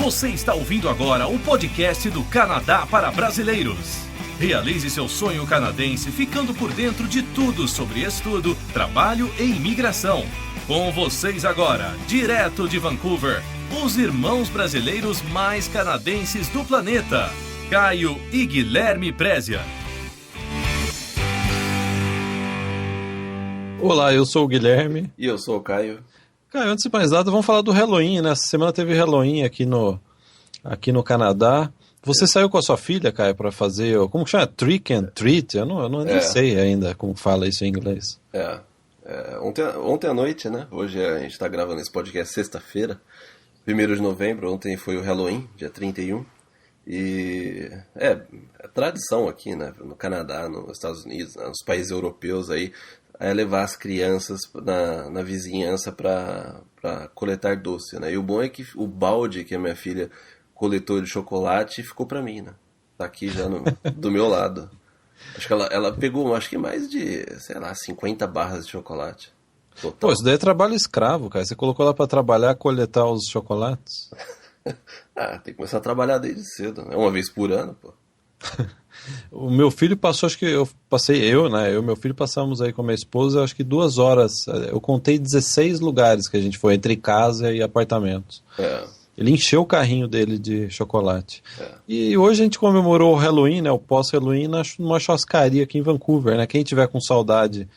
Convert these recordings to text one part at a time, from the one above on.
Você está ouvindo agora o podcast do Canadá para Brasileiros. Realize seu sonho canadense ficando por dentro de tudo sobre estudo, trabalho e imigração. Com vocês agora, direto de Vancouver, os irmãos brasileiros mais canadenses do planeta, Caio e Guilherme Prezia. Olá, eu sou o Guilherme. E eu sou o Caio. Caio, antes de mais nada, vamos falar do Halloween, né? Essa semana teve Halloween aqui no Canadá. Você saiu com a sua filha, Caio, para fazer, como que chama? Trick and treat? Eu nem sei ainda como fala isso em inglês. Ontem à noite, né? Hoje a gente está gravando esse podcast sexta-feira, 1º de novembro. Ontem foi o Halloween, dia 31. E é tradição aqui, né? No Canadá, nos Estados Unidos, nos países europeus aí, é levar as crianças na vizinhança para coletar doce, né? E o bom é que o balde que a minha filha coletou de chocolate ficou para mim, né? Tá aqui já do meu lado. Acho que ela pegou, acho que mais de, 50 barras de chocolate. Total. Pô, isso daí é trabalho escravo, cara. Você colocou ela para trabalhar, coletar os chocolates? Tem que começar a trabalhar desde cedo, né? Uma vez por ano, pô. O meu filho passou, acho que eu e meu filho passamos aí com a minha esposa, acho que 2 horas. Eu contei 16 lugares que a gente foi, entre casa e apartamentos. Ele encheu o carrinho dele de chocolate. E hoje a gente comemorou o Halloween, né, o pós-Halloween, numa churrascaria aqui em Vancouver, né? Quem tiver com saudade,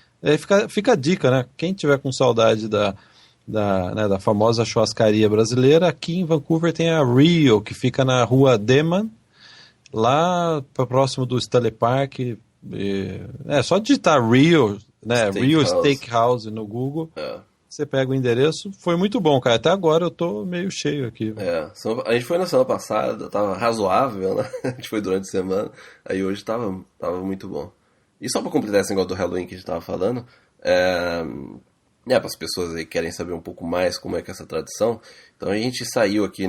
fica a dica, né? Quem tiver com saudade da famosa churrascaria brasileira, aqui em Vancouver tem a Rio, que fica na rua Deman, lá próximo do Stanley Park. É só digitar Rio, né? Rio Steakhouse no Google. Você pega o endereço. Foi muito bom, cara. Até agora eu tô meio cheio aqui. A gente foi na semana passada, tava razoável, né? A gente foi durante a semana. Aí hoje tava muito bom. E só pra completar esse negócio do Halloween que a gente tava falando, para as pessoas aí que querem saber um pouco mais como é que é essa tradição, então a gente saiu aqui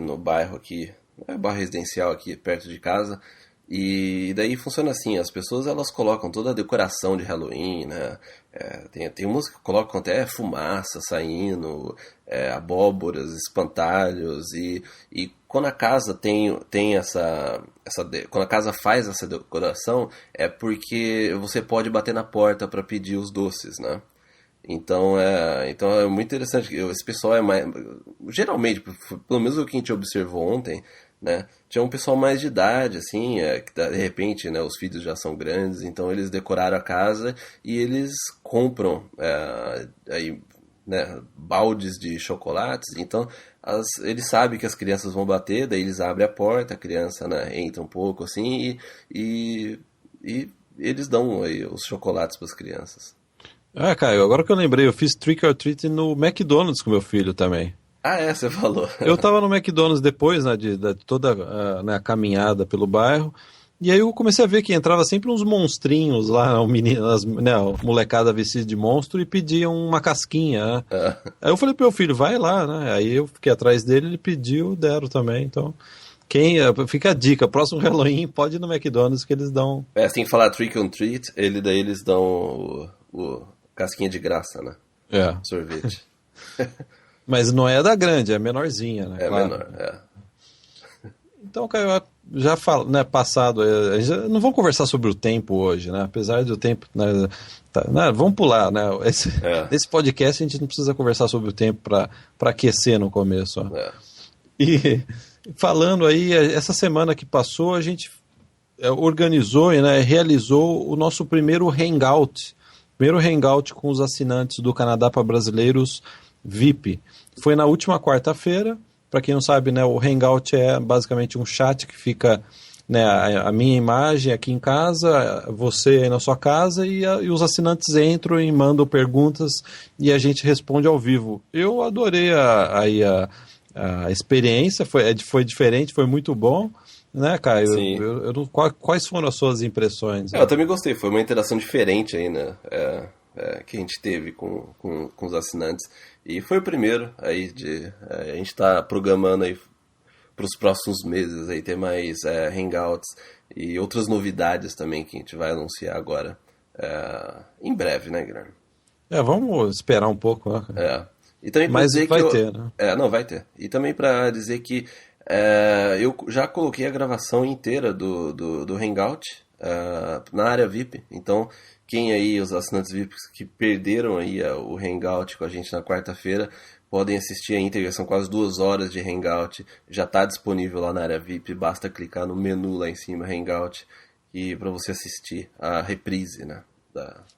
no bairro aqui, bairro residencial aqui perto de casa, e daí funciona assim, as pessoas elas colocam toda a decoração de Halloween, né? Tem umas que colocam até fumaça saindo, abóboras, espantalhos, e quando a casa tem quando a casa faz essa decoração, é porque você pode bater na porta para pedir os doces, né? Então é muito interessante. Esse pessoal é mais, geralmente, pelo menos o que a gente observou ontem, né, tinha um pessoal mais de idade, assim, que de repente, né, os filhos já são grandes, então eles decoraram a casa e eles compram aí, né, baldes de chocolates. Então eles sabem que as crianças vão bater, daí eles abrem a porta, a criança, né, entra um pouco assim e eles dão aí os chocolates para as crianças. Caio, agora que eu lembrei, eu fiz Trick or Treat no McDonald's com meu filho também. Você falou. Eu tava no McDonald's depois, né, de toda a caminhada pelo bairro, e aí eu comecei a ver que entrava sempre uns monstrinhos lá, a molecada vestida de monstro, e pediam uma casquinha, né? Aí eu falei pro meu filho, vai lá, né? Aí eu fiquei atrás dele, ele pediu, deram também, então... Fica a dica, próximo Halloween pode ir no McDonald's que eles dão... Você tem que falar Trick or Treat, daí eles dão o casquinha de graça, né? Sorvete. Mas não é da grande, é menorzinha, né? Claro. Menor, Então, Caio, já né, passado, não vamos conversar sobre o tempo hoje, né? Apesar do tempo, né, vamos pular, né? Nesse podcast a gente não precisa conversar sobre o tempo para aquecer no começo. Ó. E falando aí, essa semana que passou, a gente organizou e, né, realizou o nosso primeiro hangout com os assinantes do Canadá para Brasileiros VIP. Foi na última quarta-feira. Para quem não sabe, né, o Hangout é basicamente um chat que fica, né, a minha imagem aqui em casa, você aí na sua casa, e os assinantes entram e mandam perguntas e a gente responde ao vivo. Eu adorei a experiência, foi diferente, foi muito bom. Né, Caio? Sim. Quais foram as suas impressões? Eu também gostei, foi uma interação diferente aí, né? Que a gente teve com os assinantes. E foi o primeiro aí a gente está programando aí para os próximos meses aí ter mais hangouts e outras novidades também que a gente vai anunciar agora em breve, né, Guilherme? Vamos esperar um pouco, né? E também mas dizer vai que ter, né? Não, vai ter. E também para dizer que Eu já coloquei a gravação inteira do Hangout na área VIP. Então, quem aí, os assinantes VIP que perderam aí o Hangout com a gente na quarta-feira, podem assistir a íntegra, são quase 2 horas de Hangout. Já está disponível lá na área VIP, basta clicar no menu lá em cima, Hangout, e para você assistir a reprise, né,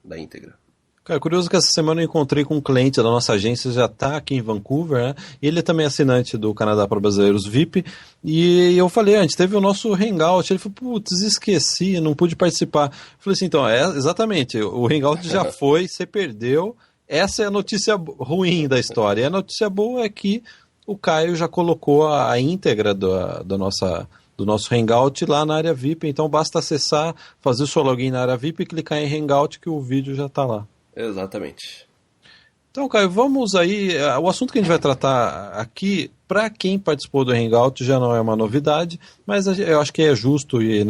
da íntegra. Cara, curioso que essa semana eu encontrei com um cliente da nossa agência, já está aqui em Vancouver, né? Ele é também assinante do Canadá para Brasileiros VIP, e eu falei, a gente teve o nosso Hangout, ele falou, putz, esqueci, não pude participar. Eu falei assim, então, exatamente, o Hangout já foi, você perdeu, essa é a notícia ruim da história, e a notícia boa é que o Caio já colocou a íntegra do nosso Hangout lá na área VIP, então basta acessar, fazer o seu login na área VIP e clicar em Hangout que o vídeo já está lá. Exatamente. Então, Caio, vamos aí. O assunto que a gente vai tratar aqui, para quem participou do Hangout, já não é uma novidade, mas eu acho que é justo e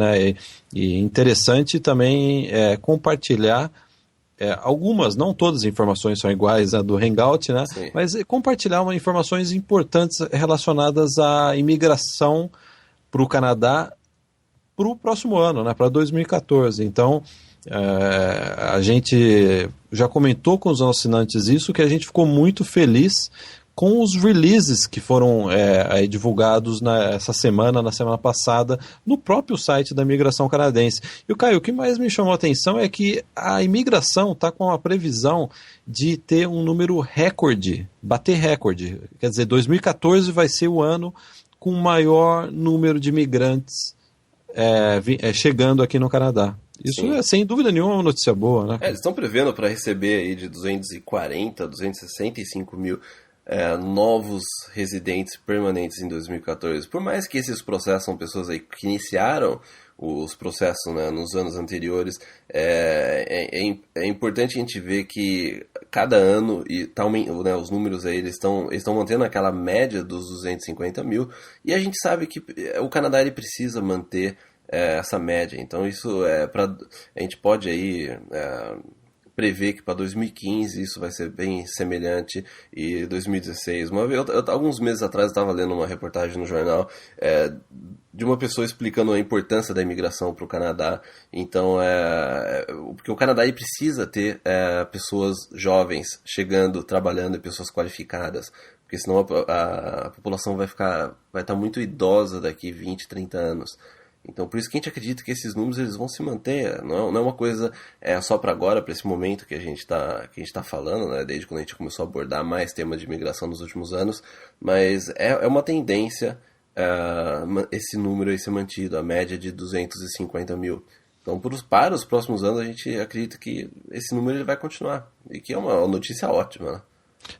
interessante também compartilhar algumas, não todas as informações são iguais a do Hangout, né? Sim. Mas compartilhar informações importantes relacionadas à imigração para o Canadá para o próximo ano, né? Para 2014. Então, a gente já comentou com os assinantes isso, que a gente ficou muito feliz com os releases que foram divulgados na semana passada, no próprio site da imigração canadense. E o Caio, o que mais me chamou a atenção é que a imigração está com a previsão de ter um número recorde, bater recorde. Quer dizer, 2014 vai ser o ano com o maior número de imigrantes chegando aqui no Canadá. Isso Sim. é, sem dúvida nenhuma, uma notícia boa, né? Eles estão prevendo para receber aí de 240, 265 mil novos residentes permanentes em 2014. Por mais que esses processos são pessoas aí que iniciaram os processos, né, nos anos anteriores, é importante a gente ver que cada ano né, os números aí eles estão mantendo aquela média dos 250 mil, e a gente sabe que o Canadá ele precisa manter essa média. Então isso a gente pode aí prever que para 2015 isso vai ser bem semelhante, e 2016. Alguns meses atrás eu estava lendo uma reportagem no jornal de uma pessoa explicando a importância da imigração para o Canadá. Então, porque o Canadá aí precisa ter pessoas jovens chegando, trabalhando, e pessoas qualificadas, porque senão a população vai estar muito idosa daqui 20, 30 anos. Então, por isso que a gente acredita que esses números eles vão se manter. Não é uma coisa só para agora, para esse momento que a gente está falando, né? Desde quando a gente começou a abordar mais temas de imigração nos últimos anos, mas é uma tendência esse número aí ser mantido, a média de 250 mil. Então, para os próximos anos, a gente acredita que esse número ele vai continuar, e que é uma notícia ótima, né?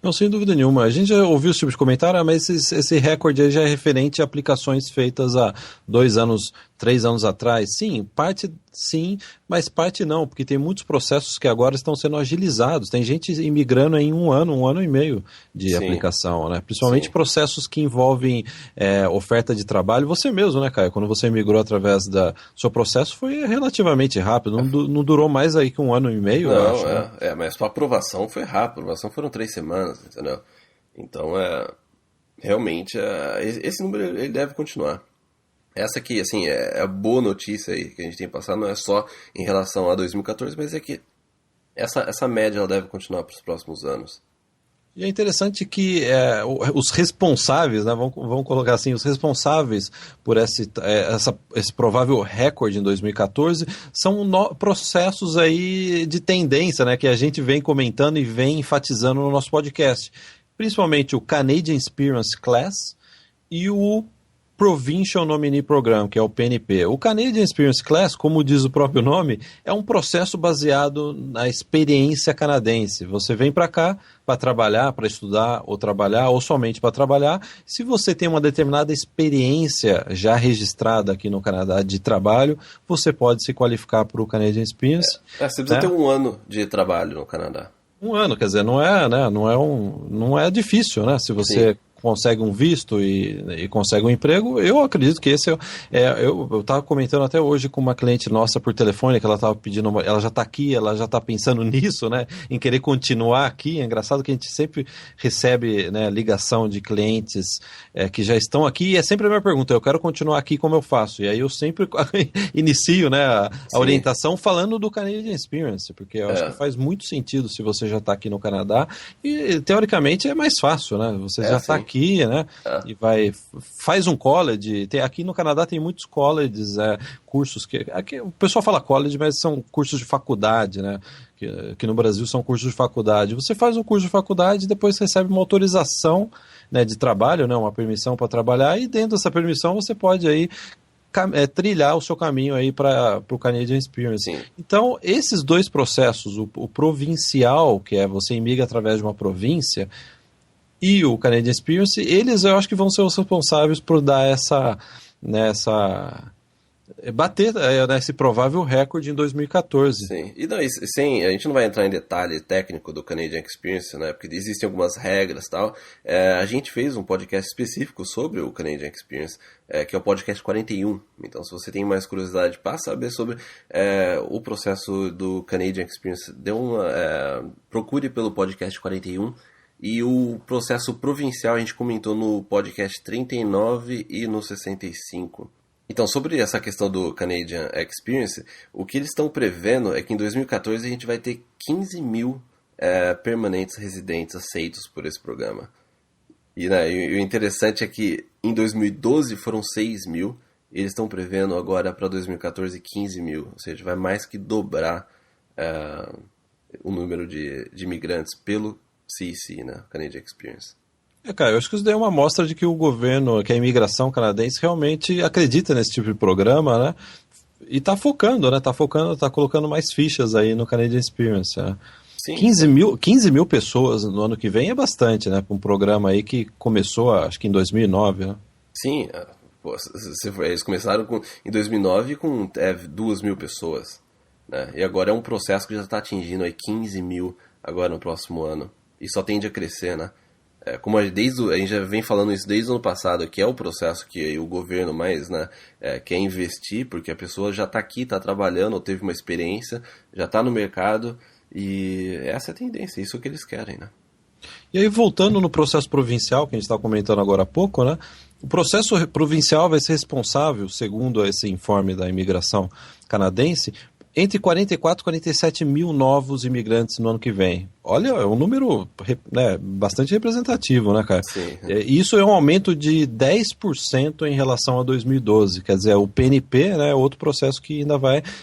Não, sem dúvida nenhuma. A gente já ouviu esse tipo de comentário, mas esse recorde aí já é referente a aplicações feitas há 2 anos, 3 anos atrás. Sim, parte sim, mas parte não, porque tem muitos processos que agora estão sendo agilizados. Tem gente imigrando em 1 ano e meio de Sim. aplicação, né? Principalmente Sim. processos que envolvem oferta de trabalho. Você mesmo, né, Caio? Quando você imigrou através do seu processo, foi relativamente rápido. Não durou mais aí que 1 ano e meio, eu acho. Não, mas a aprovação foi rápida. A aprovação foram 3 semanas, entendeu? Então, realmente, esse número ele deve continuar. Essa aqui, assim, é a boa notícia aí que a gente tem passado, não é só em relação a 2014, mas é que essa média ela deve continuar para os próximos anos. E é interessante que os responsáveis, né, vamos colocar assim, os responsáveis por esse provável recorde em 2014 são processos aí de tendência, né, que a gente vem comentando e vem enfatizando no nosso podcast. Principalmente o Canadian Experience Class e o Provincial Nominee Program, que é o PNP. O Canadian Experience Class, como diz o próprio nome, é um processo baseado na experiência canadense. Você vem para cá para trabalhar, para estudar, ou somente para trabalhar. Se você tem uma determinada experiência já registrada aqui no Canadá de trabalho, você pode se qualificar para o Canadian Experience. Você precisa ter 1 ano de trabalho no Canadá. 1 ano, quer dizer, não é difícil, né? Se você consegue um visto e consegue um emprego, eu acredito que esse eu estava comentando até hoje com uma cliente nossa por telefone, que ela estava pedindo, ela já está aqui, ela já está pensando nisso, né, em querer continuar aqui. É engraçado que a gente sempre recebe, né, ligação de clientes que já estão aqui, e é sempre a minha pergunta: eu quero continuar aqui, como eu faço? E aí eu sempre inicio, né, a orientação falando do Canadian Experience, porque eu acho que faz muito sentido se você já está aqui no Canadá, e teoricamente é mais fácil, né? Você já está aqui, né? E faz um college. Aqui no Canadá tem muitos colleges, cursos aqui o pessoal fala college, mas são cursos de faculdade, né? Que no Brasil são cursos de faculdade. Você faz um curso de faculdade e depois recebe uma autorização, né, de trabalho, né, uma permissão para trabalhar, e dentro dessa permissão você pode aí trilhar o seu caminho aí para o Canadian Experience. Sim. Então, esses dois processos, o provincial, que é você imigra através de uma província, e o Canadian Experience, eles eu acho que vão ser os responsáveis por dar bater esse provável recorde em 2014. Sim, e não, a gente não vai entrar em detalhe técnico do Canadian Experience, né, porque existem algumas regras e tal. A gente fez um podcast específico sobre o Canadian Experience, que é o podcast 41. Então, se você tem mais curiosidade para saber sobre o processo do Canadian Experience, procure pelo podcast 41. E o processo provincial a gente comentou no podcast 39 e no 65. Então, sobre essa questão do Canadian Experience, o que eles estão prevendo é que em 2014 a gente vai ter 15 mil permanentes residentes aceitos por esse programa. E o interessante é que em 2012 foram 6 mil, e eles estão prevendo agora para 2014 15 mil. Ou seja, vai mais que dobrar o número de imigrantes pelo CEC, né? Canadian Experience. Cara, eu acho que isso daí é uma amostra de que o governo, que a imigração canadense realmente acredita nesse tipo de programa, né? E tá focando, né? Tá colocando mais fichas aí no Canadian Experience. Né? Sim. 15 mil pessoas no ano que vem é bastante, né? Para um programa aí que começou, acho que em 2009, né? Sim, eles começaram em 2009 com 2 mil pessoas, né? E agora é um processo que já está atingindo aí 15 mil agora no próximo ano. E só tende a crescer, né? Como a gente já vem falando isso desde o ano passado, que é o processo que o governo mais, né, quer investir, porque a pessoa já está aqui, está trabalhando, ou teve uma experiência, já está no mercado, e essa é a tendência, isso é o que eles querem, né? E aí, voltando no processo provincial, que a gente está comentando agora há pouco, né? O processo provincial vai ser responsável, segundo esse informe da imigração canadense, entre 44 e 47 mil novos imigrantes no ano que vem. Olha, é um número, né, bastante representativo, né, cara? Sim. Isso é um aumento de 10% em relação a 2012. Quer dizer, o PNP, né, é outro processo que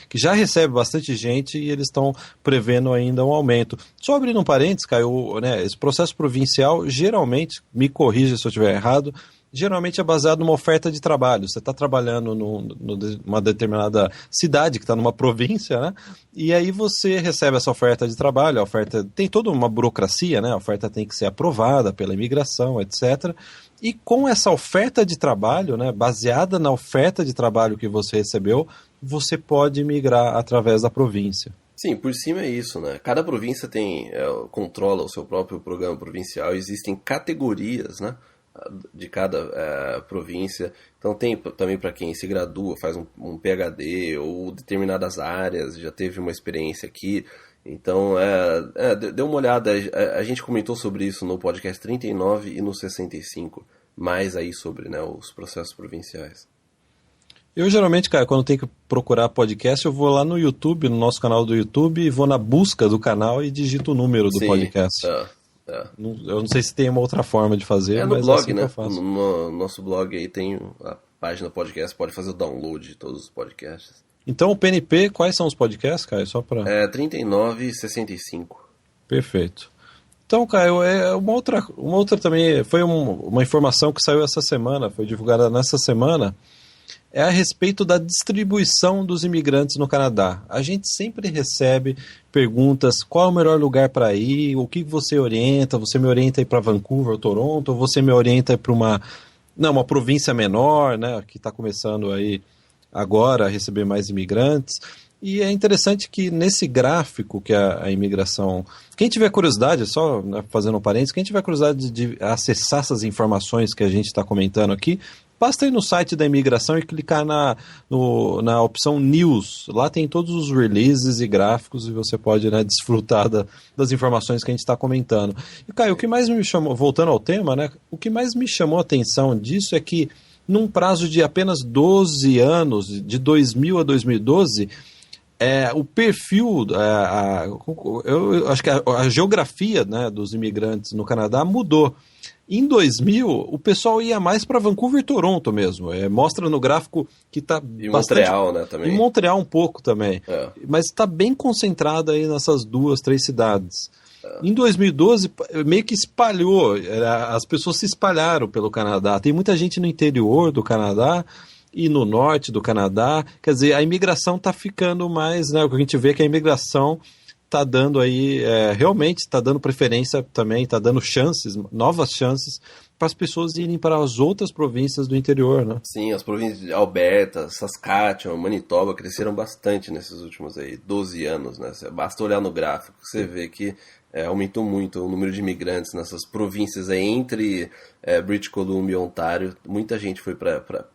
que já recebe bastante gente, e eles estão prevendo ainda um aumento. Só abrindo um parênteses, Caio, né, esse processo provincial, geralmente, me corrija se eu estiver errado, geralmente é baseado numa oferta de trabalho. Você está trabalhando numa determinada cidade que está numa província, né? E aí você recebe essa oferta de trabalho. A oferta tem toda uma burocracia, né? A oferta tem que ser aprovada pela imigração, etc. E com essa oferta de trabalho, né, baseada na oferta de trabalho que você recebeu, você pode migrar através da província. Sim, por cima é isso, né? Cada província controla o seu próprio programa provincial. Existem categorias, né, de cada província. Então tem também para quem se gradua, faz um PhD ou determinadas áreas, já teve uma experiência aqui. Então, dê uma olhada, a gente comentou sobre isso no podcast 39 e no 65, mais aí sobre, né, os processos provinciais. Eu geralmente, cara, quando tenho que procurar podcast, eu vou lá no YouTube, no nosso canal do YouTube, e vou na busca do canal e digito o número do podcast. Eu não sei se tem uma outra forma de fazer, no mas blog, assim, né? que eu faço. No nosso blog aí tem a página podcast, pode fazer o download de todos os podcasts. Então, o PNP, quais são os podcasts, Caio? Só para 39 e 65. Perfeito. Então, Caio, uma outra também, foi uma informação que saiu essa semana, foi divulgada nessa semana, é a respeito da distribuição dos imigrantes no Canadá. A gente sempre recebe perguntas: qual é o melhor lugar para ir, o que você orienta, você me orienta a ir para Vancouver ou Toronto, ou você me orienta a ir para uma província menor, né, que está começando aí agora a receber mais imigrantes. E é interessante que nesse gráfico que a imigração... Quem tiver curiosidade, só, né, fazendo um parênteses, quem tiver curiosidade de acessar essas informações que a gente está comentando aqui, basta ir no site da imigração e clicar na opção News. Lá tem todos os releases e gráficos e você pode, né, desfrutar das informações que a gente está comentando. E, Caio, o que mais me chamou, voltando ao tema, né, o que mais me chamou a atenção disso é que num prazo de apenas 12 anos, de 2000 a 2012, o perfil, eu acho que a geografia, né, dos imigrantes no Canadá mudou. Em 2000, o pessoal ia mais para Vancouver e Toronto mesmo. Mostra no gráfico que está bastante... Montreal, né, também. Em Montreal um pouco também. Mas está bem concentrado aí nessas 2, 3 cidades. Em 2012, meio que espalhou. As pessoas se espalharam pelo Canadá. Tem muita gente no interior do Canadá e no norte do Canadá. Quer dizer, a imigração está ficando mais... Né, o que a gente vê é que a imigração... está dando aí, realmente está dando preferência também, está dando chances, novas chances para as pessoas irem para as outras províncias do interior, né? Sim, as províncias de Alberta, Saskatchewan, Manitoba cresceram bastante nesses últimos aí 12 anos, né? Basta olhar no gráfico que você vê que aumentou muito o número de imigrantes nessas províncias aí entre British Columbia e Ontário. Muita gente foi para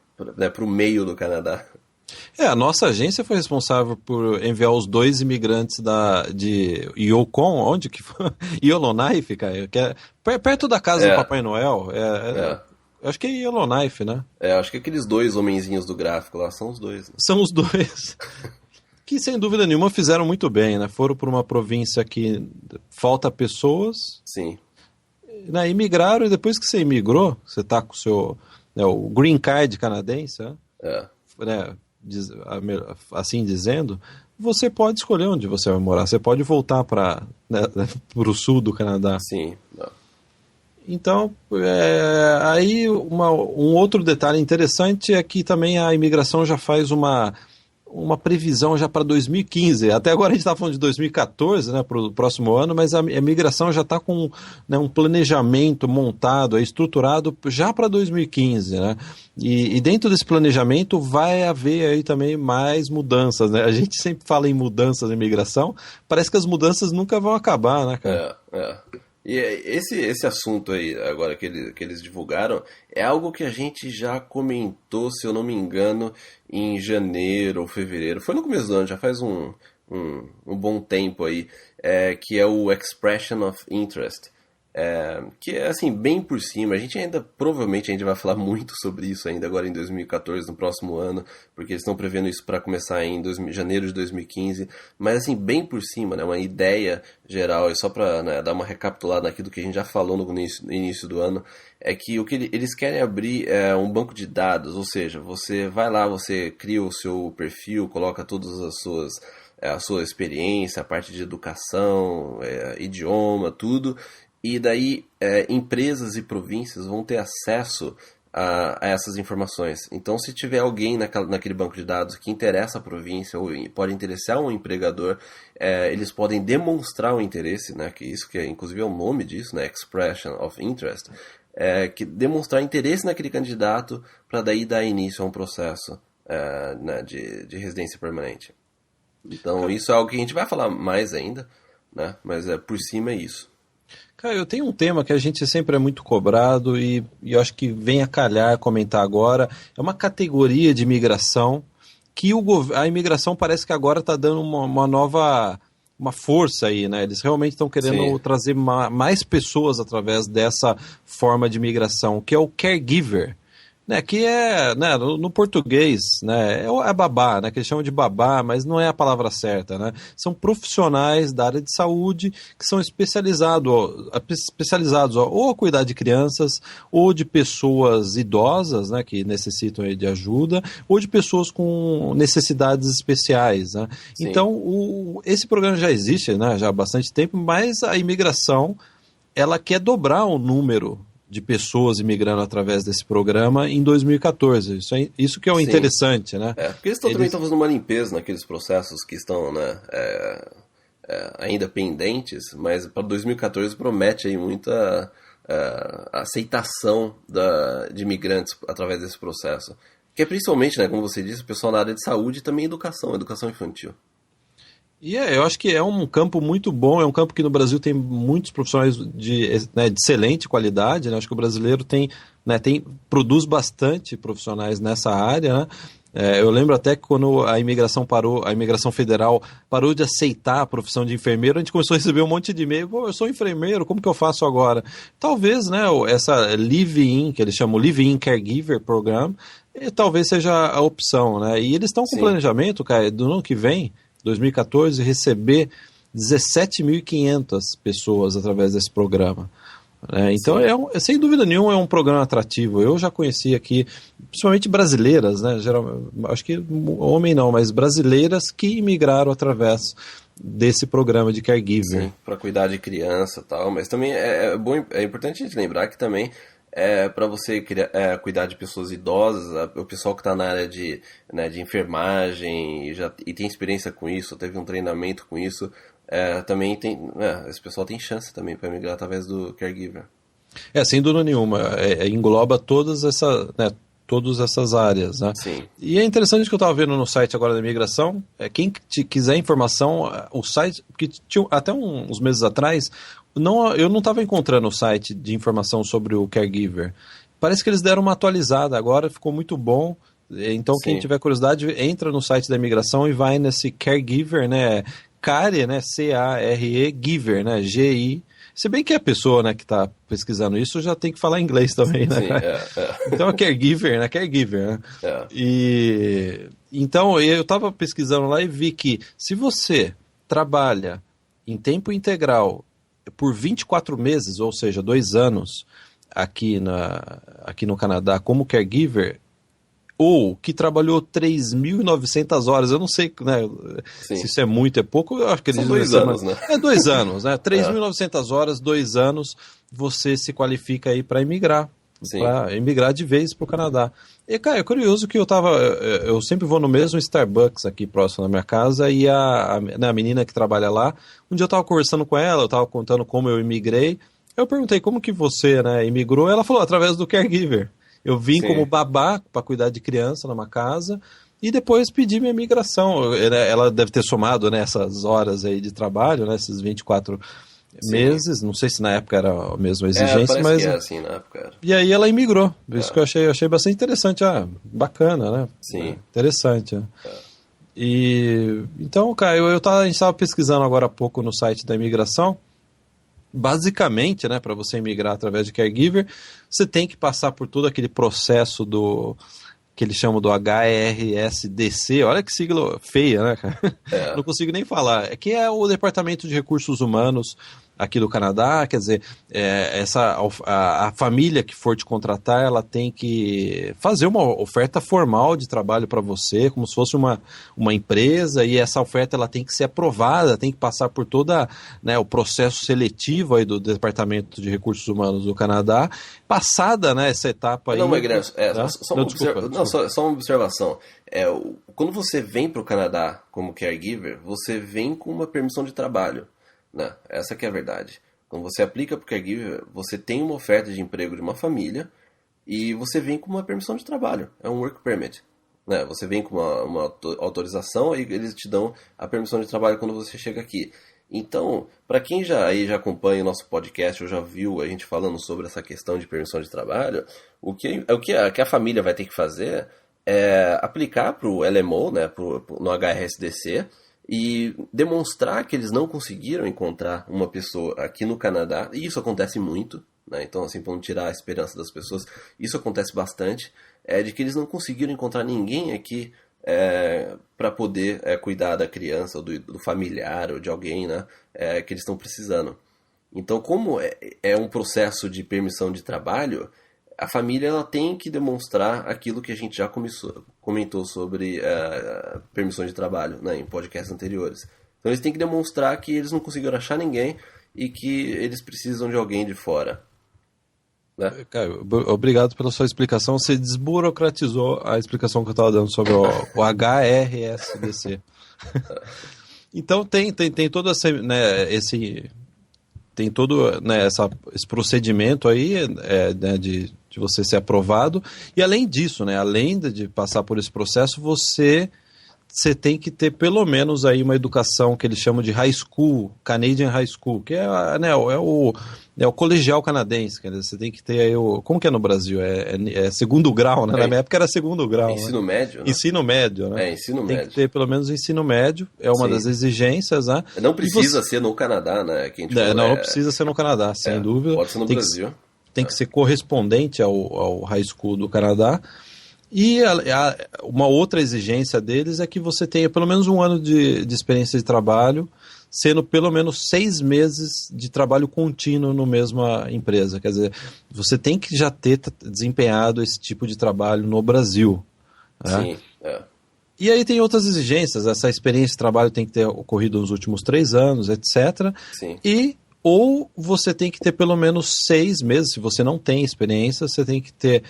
o meio do Canadá. A nossa agência foi responsável por enviar os 2 imigrantes de Yukon, onde que foi? Yellowknife, cara, que é perto da casa do Papai Noel. Acho que é Yellowknife, né? Acho que aqueles 2 homenzinhos do gráfico lá são os 2. Né? São os 2. Que sem dúvida nenhuma fizeram muito bem, né? Foram para uma província que falta pessoas. Sim. Né? Imigraram e depois que você imigrou, você tá com o seu o green card canadense, né? Assim dizendo, você pode escolher onde você vai morar. Você pode voltar para o sul do Canadá. Sim. Não. Então, aí um outro detalhe interessante é que também a imigração já faz uma previsão já para 2015. Até agora a gente está falando de 2014, né, para o próximo ano, mas a migração já está com, né, um planejamento montado, estruturado já para 2015. Né? E dentro desse planejamento vai haver aí também mais mudanças. Né? A gente sempre fala em mudanças na imigração, parece que as mudanças nunca vão acabar, né, cara? E esse assunto aí, agora que eles divulgaram, é algo que a gente já comentou, se eu não me engano, em janeiro ou fevereiro. Foi no começo do ano, já faz um bom tempo aí, que é o Expression of Interest. Que é assim, bem por cima. A gente provavelmente vai falar muito sobre isso ainda agora em 2014, no próximo ano, porque eles estão prevendo isso para começar em janeiro de 2015, mas assim, bem por cima, né, uma ideia geral, e só para, né, dar uma recapitulada naquilo que a gente já falou no início do ano, é que o que eles querem abrir é um banco de dados, ou seja, você vai lá, você cria o seu perfil, coloca todas a sua experiência, a parte de educação, idioma, tudo. E daí empresas e províncias vão ter acesso a essas informações. Então, se tiver alguém naquele banco de dados que interessa a província ou pode interessar um empregador, eles podem demonstrar o interesse, né, que isso que inclusive é o nome disso, né, Expression of Interest, que demonstrar interesse naquele candidato para daí dar início a um processo né, de residência permanente. Então, isso é algo que a gente vai falar mais ainda, né, mas por cima é isso. Cara, eu tenho um tema que a gente sempre é muito cobrado e eu acho que vem a calhar comentar agora. É uma categoria de imigração que a imigração parece que agora está dando uma nova força aí, né? Eles realmente estão querendo trazer mais pessoas através dessa forma de imigração, que é o caregiver. Né, que né, no português, né, é babá, né, que eles chamam de babá, mas não é a palavra certa. Né? São profissionais da área de saúde que são especializados ou a cuidar de crianças, ou de pessoas idosas, né, que necessitam aí de ajuda, ou de pessoas com necessidades especiais. Né? Então, esse programa já existe, né, já há bastante tempo, mas a imigração ela quer dobrar o número de pessoas imigrando através desse programa em 2014. Isso que é o interessante, né? Porque eles também estão fazendo uma limpeza naqueles processos que estão, né, ainda pendentes, mas para 2014 promete aí muita aceitação de imigrantes através desse processo. Que é principalmente, né, como você disse, o pessoal na área de saúde e também educação infantil. E eu acho que é um campo muito bom, é um campo que no Brasil tem muitos profissionais de excelente qualidade, né? Acho que o brasileiro produz bastante profissionais nessa área, né? Eu lembro até que quando a imigração federal parou de aceitar a profissão de enfermeiro, a gente começou a receber um monte de e-mail, eu sou enfermeiro, como que eu faço agora? Talvez, né, essa Live-In, que eles chamam Live-In Caregiver Program, talvez seja a opção, né? E eles estão com planejamento, cara, do ano que vem, 2014, receber 17.500 pessoas através desse programa. Então, sem dúvida nenhuma, é um programa atrativo. Eu já conheci aqui, principalmente brasileiras, né? Acho que homem não, mas brasileiras que imigraram através desse programa de caregiver. Sim, para cuidar de criança e tal, mas também é importante a gente lembrar que também para você cuidar de pessoas idosas, o pessoal que está na área de enfermagem e tem experiência com isso, teve um treinamento com isso, também esse pessoal tem chance também para migrar através do caregiver. Sem dúvida nenhuma, engloba todas essas áreas, né? Sim. E é interessante que eu estava vendo no site agora da imigração, quem quiser informação, o site, porque tinha, até uns meses atrás, eu não estava encontrando o site de informação sobre o caregiver. Parece que eles deram uma atualizada agora, ficou muito bom. Então, quem tiver curiosidade, entra no site da imigração e vai nesse caregiver, né? Care, né? C-A-R-E, giver, né? G-I. Se bem que a pessoa, né, que está pesquisando isso já tem que falar inglês também, né? Sim, Então, caregiver, né? Caregiver, né? Então, eu estava pesquisando lá e vi que se você trabalha em tempo integral por 24 meses, ou seja, 2 anos aqui no Canadá como caregiver, ou que trabalhou 3.900 horas, eu não sei, né, se isso é muito, é pouco, eu acho que eles são 2 anos, né? 2 anos, né? 3.900 horas, 2 anos, você se qualifica aí para imigrar. Para emigrar de vez para o Canadá. E, cara, é curioso que eu sempre vou no mesmo Starbucks aqui próximo da minha casa, e a menina que trabalha lá, um dia eu estava conversando com ela, eu estava contando como eu imigrei, eu perguntei como que você, né, imigrou, ela falou, através do caregiver. Eu vim como babá para cuidar de criança numa casa, e depois pedi minha imigração. Ela deve ter somado, né, essas horas aí de trabalho, né, esses 24 meses, não sei se na época era a mesma exigência, mas... que era assim, na época era. E aí ela imigrou, isso que eu achei bastante interessante, bacana, né? Sim. Interessante. E, então, cara, a gente estava pesquisando agora há pouco no site da imigração, basicamente, né, para você imigrar através de caregiver, você tem que passar por todo aquele processo que eles chamam do HRSDC, olha que sigla feia, né, cara? Não consigo nem falar. Que é o Departamento de Recursos Humanos aqui do Canadá, quer dizer, a família que for te contratar, ela tem que fazer uma oferta formal de trabalho para você, como se fosse uma empresa, e essa oferta ela tem que ser aprovada, tem que passar por toda, né, o processo seletivo aí do Departamento de Recursos Humanos do Canadá, passada, né, essa etapa aí... Não, Magrelo, só uma observação. Quando você vem para o Canadá como caregiver, você vem com uma permissão de trabalho. Não, essa que é a verdade. Quando você aplica para o caregiver, você tem uma oferta de emprego de uma família e você vem com uma permissão de trabalho. É um work permit. Né? Você vem com uma autorização e eles te dão a permissão de trabalho quando você chega aqui. Então, para quem já acompanha o nosso podcast ou já viu a gente falando sobre essa questão de permissão de trabalho, o que a família vai ter que fazer é aplicar para o LMO, né, no HRSDC, e demonstrar que eles não conseguiram encontrar uma pessoa aqui no Canadá, e isso acontece muito, né? Então, assim, para não tirar a esperança das pessoas, isso acontece bastante, de que eles não conseguiram encontrar ninguém aqui para poder cuidar da criança, ou do familiar, ou de alguém, né, que eles estão precisando. Então, como é um processo de permissão de trabalho, a família ela tem que demonstrar aquilo que a gente já comentou sobre permissões de trabalho, né, em podcasts anteriores. Então eles têm que demonstrar que eles não conseguiram achar ninguém e que eles precisam de alguém de fora. Né? Caio, obrigado pela sua explicação. Você desburocratizou a explicação que eu estava dando sobre o HRSDC. Então tem todo tem todo, né, esse procedimento aí né, de você ser aprovado, e além disso, né, além de passar por esse processo, você você tem que ter pelo menos aí uma educação que eles chamam de high school, Canadian High School, que é o colegial canadense. Quer dizer, você tem que ter aí como que é no Brasil? É segundo grau, né? Na minha época era segundo grau. Ensino médio, né? Ensino médio, né? Ensino tem médio. Que ter pelo menos ensino médio, é uma das exigências, né? Não precisa ser no Canadá, né? Que a gente falou, não precisa ser no Canadá, sem dúvida. Pode ser no Brasil. Tem que ser correspondente ao high school do Canadá. E uma outra exigência deles é que você tenha pelo menos um ano de experiência de trabalho, sendo pelo menos 6 meses de trabalho contínuo na mesma empresa. Quer dizer, você tem que já ter desempenhado esse tipo de trabalho no Brasil. Né? Sim, E aí tem outras exigências, essa experiência de trabalho tem que ter ocorrido nos últimos 3 anos, etc. Sim. Ou você tem que ter pelo menos 6 meses, se você não tem experiência, você tem que ter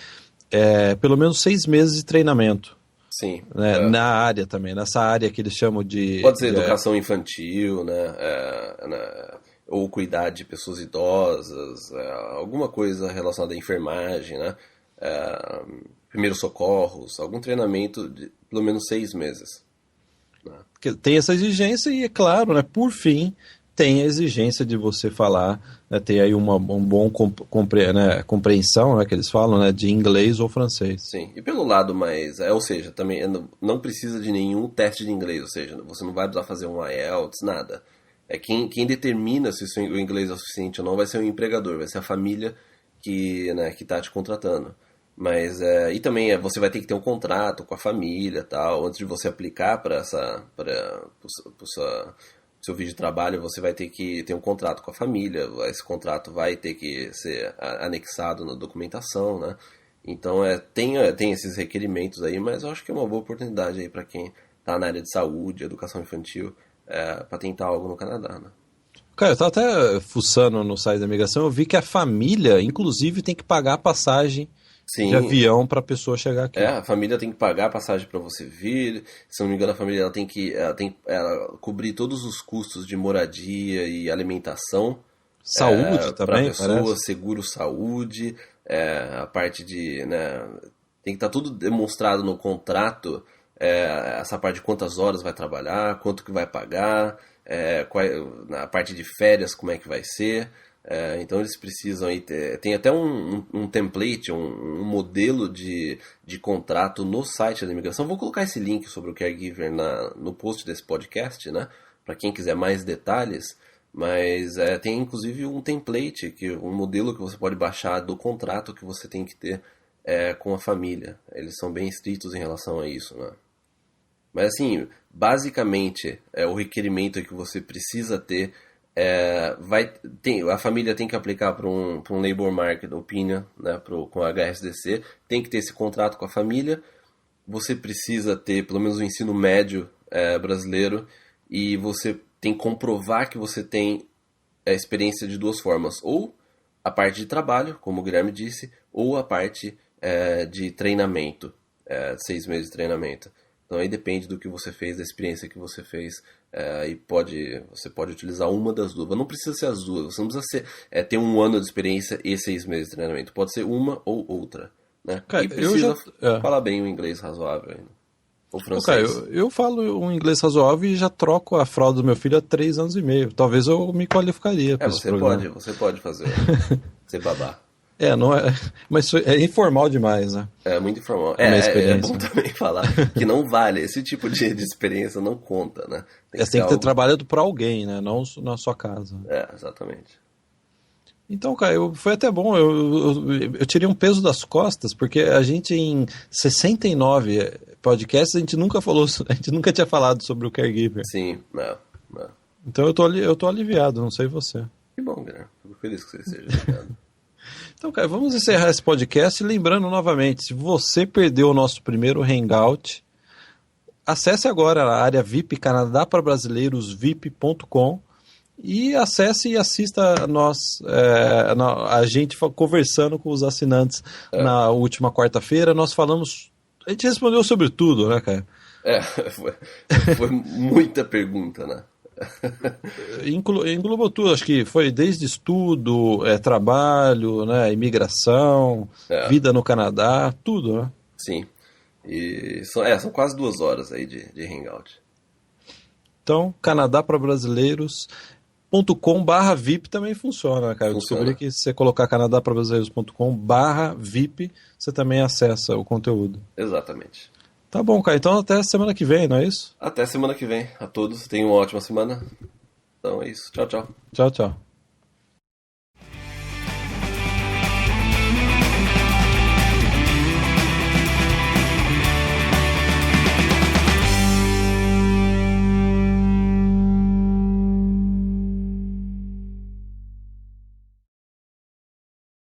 pelo menos 6 meses de treinamento. Sim. Né? Na área também, nessa área que eles chamam de... Pode ser educação infantil, né? Ou cuidar de pessoas idosas, alguma coisa relacionada à enfermagem, né? Primeiros socorros, algum treinamento de pelo menos 6 meses. Né? Tem essa exigência e, é claro, né, por fim, tem a exigência de você falar, né, ter aí uma boa compreensão, né, que eles falam, né, de inglês ou francês. Sim, e pelo lado mais... ou seja, também não precisa de nenhum teste de inglês, ou seja, você não vai precisar fazer um IELTS, nada. Quem determina se o inglês é o suficiente ou não vai ser o empregador, vai ser a família que está te contratando. Mas, e também você vai ter que ter um contrato com a família, tal, antes de você aplicar para seu vídeo de trabalho, você vai ter que ter um contrato com a família, esse contrato vai ter que ser anexado na documentação, né? Então, tem esses requerimentos aí, mas eu acho que é uma boa oportunidade aí para quem está na área de saúde, educação infantil, para tentar algo no Canadá, né? Cara, eu estava até fuçando no site da imigração, eu vi que a família, inclusive, tem que pagar a passagem de avião para a pessoa chegar aqui. A família tem que pagar a passagem para você vir. Se não me engano, a família ela tem que cobrir todos os custos de moradia e alimentação. Saúde também, para pessoa, parece. Seguro saúde, a parte de... Né, tem que estar tudo demonstrado no contrato, essa parte de quantas horas vai trabalhar, quanto que vai pagar, na parte de férias, como é que vai ser... então eles precisam aí tem até um template, um modelo de contrato no site da imigração. Vou colocar esse link sobre o Caregiver no post desse podcast, né? Para quem quiser mais detalhes. Mas tem inclusive um template, um modelo que você pode baixar do contrato que você tem que ter com a família. Eles são bem estritos em relação a isso, né? Mas assim, basicamente o requerimento que você precisa ter a família tem que aplicar para um Labor Market Opinion, né, com a HSDC, tem que ter esse contrato com a família, você precisa ter pelo menos o ensino médio brasileiro e você tem que comprovar que você tem a experiência de 2 formas, ou a parte de trabalho, como o Guilherme disse, ou a parte de treinamento, 6 meses de treinamento. Então aí depende do que você fez, da experiência que você fez, e você pode utilizar uma das duas. Mas não precisa ser as duas, você não precisa ter 1 ano de experiência e 6 meses de treinamento. Pode ser uma ou outra. Né? Cara, e precisa falar bem o inglês razoável ainda. O francês. Cara, eu falo um inglês razoável e já troco a fralda do meu filho há 3 anos e meio. Talvez eu me qualificaria para esse programa. Você pode fazer. Você babar. Não é, mas é informal demais, né? É muito informal. É bom também falar que não vale. Esse tipo de experiência não conta, né? Tem que ter trabalhado para alguém, né? Não na sua casa. Exatamente. Então, cara, foi até bom. Eu tirei um peso das costas, porque a gente em 69 podcasts, a gente nunca tinha falado sobre o Caregiver. Sim, não. Então eu tô aliviado, não sei você. Que bom, Guilherme. Fico feliz que você esteja aliviado. Então, cara, vamos encerrar esse podcast lembrando novamente, se você perdeu o nosso primeiro Hangout, acesse agora a área VIP Canadá para Brasileiros VIP.com e acesse e assista a gente conversando com os assinantes na última quarta-feira. Nós falamos, a gente respondeu sobre tudo, né, cara? Foi muita pergunta, né? Englobou tudo, acho que foi desde estudo, trabalho, né, imigração, vida no Canadá, tudo, né? Sim. E são quase 2 horas aí de Hangout. Então, Canadá para Brasileiros.com/VIP também funciona, cara. Eu descobri que se você colocar canadaprabrasileiros.com/VIP, você também acessa o conteúdo. Exatamente. Tá bom, cara. Então até semana que vem, não é isso? Até semana que vem. A todos. Tenham uma ótima semana. Então é isso. Tchau, tchau. Tchau, tchau.